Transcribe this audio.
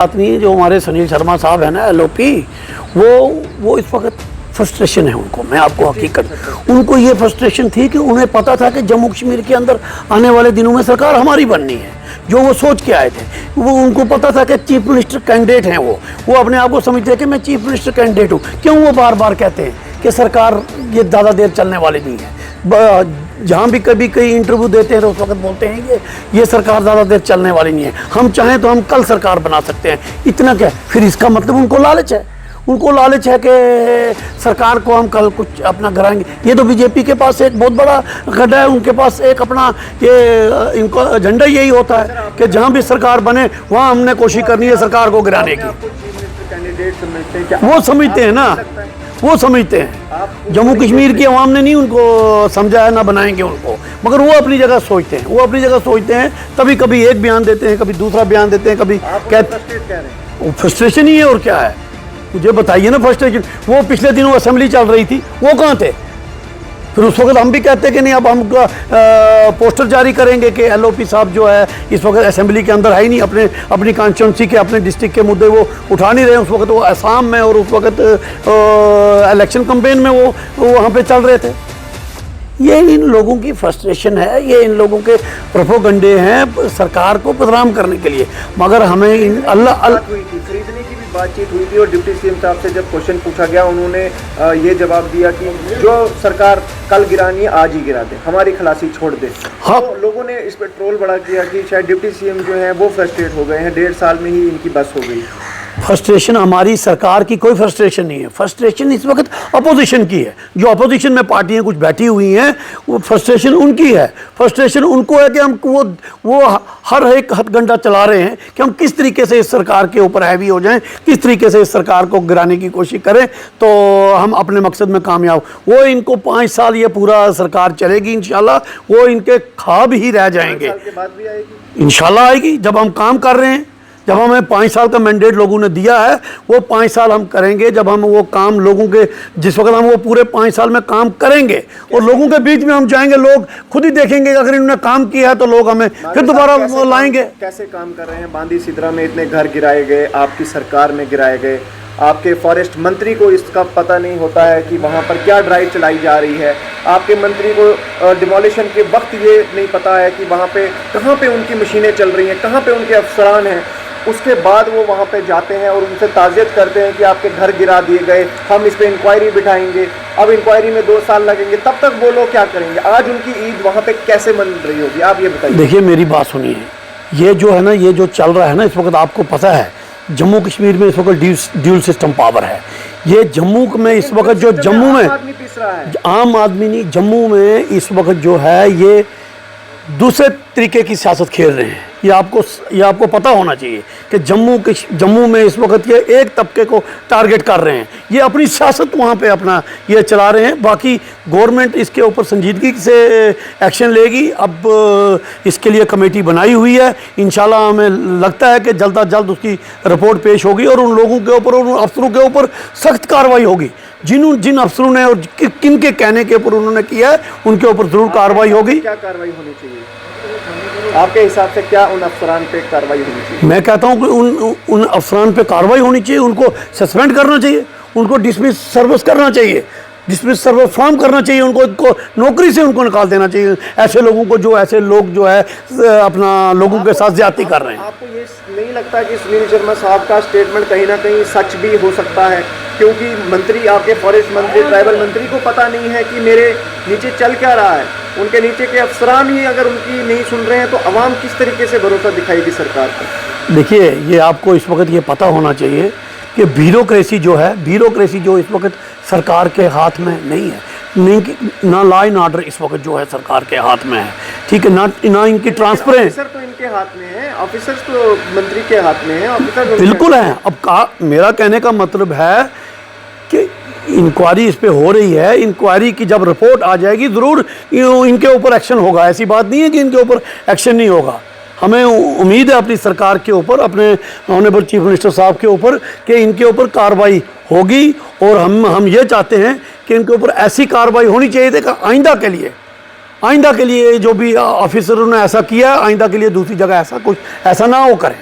बात नहीं है। जो हमारे सुनील शर्मा साहब है ना एलओपी, वो इस वक्त फ्रस्ट्रेशन है उनको। मैं आपको हकीकत, उनको ये फ्रस्ट्रेशन थी कि उन्हें पता था कि जम्मू कश्मीर के अंदर आने वाले दिनों में सरकार हमारी बननी है, जो वो सोच के आए थे। वो उनको पता था कि चीफ मिनिस्टर कैंडिडेट हैं, वो अपने आप को समझते हैं कि मैं चीफ मिनिस्टर कैंडिडेट हूँ। क्यों वो बार बार कहते हैं कि सरकार ये ज़्यादा देर चलने वाली नहीं है। जहाँ भी कभी कई इंटरव्यू देते हैं तो उस वक्त बोलते हैं कि ये सरकार ज़्यादा देर चलने वाली नहीं है, हम चाहें तो हम कल सरकार बना सकते हैं। इतना क्या, फिर इसका मतलब उनको लालच है। उनको लालच है कि सरकार को हम कल कुछ अपना कराएंगे। ये तो बीजेपी के पास एक बहुत बड़ा गड्ढा है। उनके पास एक अपना ये इनको एजेंडा यही होता है कि जहाँ भी सरकार बने वहाँ हमने कोशिश करनी है सरकार को गिराने की। वो समझते हैं ना, वो समझते हैं। जम्मू कश्मीर की आवाम ने नहीं उनको समझा है, ना बनाएंगे उनको, मगर वो अपनी जगह सोचते हैं। वो अपनी जगह सोचते हैं, तभी कभी एक बयान देते हैं, कभी दूसरा बयान देते हैं, कभी कहते फ्रस्ट्रेशन ही है। और क्या है, मुझे बताइए ना फ्रस्ट्रेशन। वो पिछले दिनों असेंबली चल रही थी, वो कहाँ थे? फिर उस वक्त हम भी कहते हैं कि नहीं, अब हम पोस्टर जारी करेंगे कि एलओपी साहब जो है इस वक्त असेंबली के अंदर है ही नहीं, अपनी कॉन्स्टिट्यूंसी के, अपने डिस्ट्रिक्ट के मुद्दे वो उठा नहीं रहे। उस वक्त वो असम में और उस वक्त इलेक्शन कैंपेन में वो वहाँ पे चल रहे थे। ये इन लोगों की फ्रस्ट्रेशन है, ये इन लोगों के प्रोपोगंडे हैं सरकार को बदनाम करने के लिए। मगर हमें इन खरीदने की भी बातचीत हुई थी और डिप्टी सीएम साहब से जब क्वेश्चन पूछा गया, उन्होंने ये जवाब दिया कि जो सरकार कल गिरानी है आज ही गिरा दे, हमारी खलासी छोड़ दे। हाँ। तो लोगों ने इस पर ट्रोल बड़ा किया कि शायद डिप्टी सीएम जो है वो फ्रस्ट्रेट हो गए हैं, 1.5 साल में ही इनकी बस हो गई। फ्रस्ट्रेशन हमारी सरकार की कोई फ्रस्ट्रेशन नहीं है। फ्रस्ट्रेशन इस वक्त अपोजिशन की है। जो अपोजिशन में पार्टियां कुछ बैठी हुई हैं, वो फ्रस्ट्रेशन उनकी है। फ्रस्ट्रेशन उनको है कि हम वो हर एक हथकंडा चला रहे हैं कि हम किस तरीके से इस सरकार के ऊपर हैवी हो जाएं, किस तरीके से इस सरकार को गिराने की कोशिश करें तो हम अपने मकसद में कामयाब। वो इनको 5 साल ये पूरा सरकार चलेगी इंशाल्लाह, वो इनके ख्वाब ही रह जाएंगे। 5 साल के बाद भी आएगी इंशाल्लाह, आएगी। जब हम काम कर रहे हैं, जब हमें 5 साल का मैंडेट लोगों ने दिया है, वो 5 साल हम करेंगे। जब हम वो काम लोगों के, जिस वक्त हम वो पूरे 5 साल में काम करेंगे और लोगों के बीच में हम जाएंगे, लोग खुद ही देखेंगे अगर इन्होंने काम किया है तो लोग हमें फिर दोबारा लाएंगे। कैसे काम कर रहे हैं? बांदी सिद्रा में इतने घर गिराए गए, आपकी सरकार में गिराए गए। आपके फॉरेस्ट मंत्री को इसका पता नहीं होता है कि वहाँ पर क्या ड्राइव चलाई जा रही है। आपके मंत्री को डिमोलिशन के वक्त ये नहीं पता है कि वहाँ पे कहाँ पे उनकी मशीनें चल रही हैं, कहाँ पे उनके अफसरान हैं। उसके बाद वो वहाँ पे जाते हैं और उनसे ताज़ियत करते हैं कि आपके घर गिरा दिए गए, हम इस पर इंक्वायरी बिठाएंगे। अब इंक्वायरी में 2 साल लगेंगे, तब तक वो लोग क्या करेंगे? आज उनकी ईद वहाँ पे कैसे मन रही होगी, आप ये बताइए। देखिए मेरी बात सुनिए, ये जो है ना, ये जो चल रहा है ना इस वक्त, आपको पता है जम्मू कश्मीर में इस वक्त ड्यूल सिस्टम पावर है। ये जम्मू में इस वक्त जो जम्मू में आम आदमी नहीं, जम्मू में इस वक्त जो है ये दूसरे तरीके की सियासत खेल रहे हैं। ये आपको पता होना चाहिए कि जम्मू में इस वक्त ये एक तबके को टारगेट कर रहे हैं। ये अपनी सियासत वहाँ पे अपना ये चला रहे हैं। बाकी गवर्नमेंट इसके ऊपर संजीदगी से एक्शन लेगी। अब इसके लिए कमेटी बनाई हुई है। इंशाल्लाह हमें लगता है कि जल्द अज जल्द उसकी रिपोर्ट पेश होगी और उन लोगों के ऊपर, उन अफसरों के ऊपर सख्त कार्रवाई होगी। जिन अफसरों ने और किन के कहने के ऊपर उन्होंने किया है, उनके ऊपर जरूर कार्रवाई होगी। क्या कार्रवाई होनी चाहिए आपके हिसाब से? क्या उन अफसरान पे कार्रवाई होनी चाहिए? मैं कहता हूँ कि उन अफसरान पे कार्रवाई होनी चाहिए। उनको सस्पेंड करना चाहिए, उनको डिसमिस सर्विस करना चाहिए, डिसमिस सर्विस फॉर्म करना चाहिए, उनको नौकरी से उनको निकाल देना चाहिए। ऐसे लोगों को ऐसे लोग जो है अपना लोगों के साथ ज्यादती कर रहे हैं। आपको ये नहीं लगता कि सुनील शर्मा साहब का स्टेटमेंट कहीं ना कहीं सच भी हो सकता है? क्योंकि मंत्री, आपके फॉरेस्ट मंत्री, ट्राइबल मंत्री को पता नहीं है कि मेरे नीचे चल क्या रहा है। उनके नीचे के अफसरान ही अगर उनकी नहीं सुन रहे हैं तो अवाम किस तरीके से भरोसा दिखाएगी सरकार पर? देखिए, ये आपको इस वक्त ये पता होना चाहिए कि ब्यूरोक्रेसी जो है, ब्यूरोक्रेसी जो इस वक्त सरकार के हाथ में नहीं है। ना लॉ एंड ऑर्डर इस वक्त जो है सरकार के हाथ में है, ठीक है, ना इनकी ट्रांसपेरेंसी। ऑफिसर तो इनके हाथ में है, ऑफिसर्स तो मंत्री के हाथ में है, ऑफिसर बिल्कुल है। अब मेरा कहने का मतलब है कि इंक्वायरी इस पे हो रही है। इंक्वायरी की जब रिपोर्ट आ जाएगी ज़रूर इनके ऊपर एक्शन होगा। ऐसी बात नहीं है कि इनके ऊपर एक्शन नहीं होगा। हमें उम्मीद है अपनी सरकार के ऊपर, अपने ऑनरेबल चीफ मिनिस्टर साहब के ऊपर, कि इनके ऊपर कार्रवाई होगी। और हम ये चाहते हैं कि इनके ऊपर ऐसी कार्रवाई होनी चाहिए कि आइंदा के लिए जो भी ऑफिसरों ने ऐसा किया, आइंदा के लिए दूसरी जगह ऐसा ना हो करें।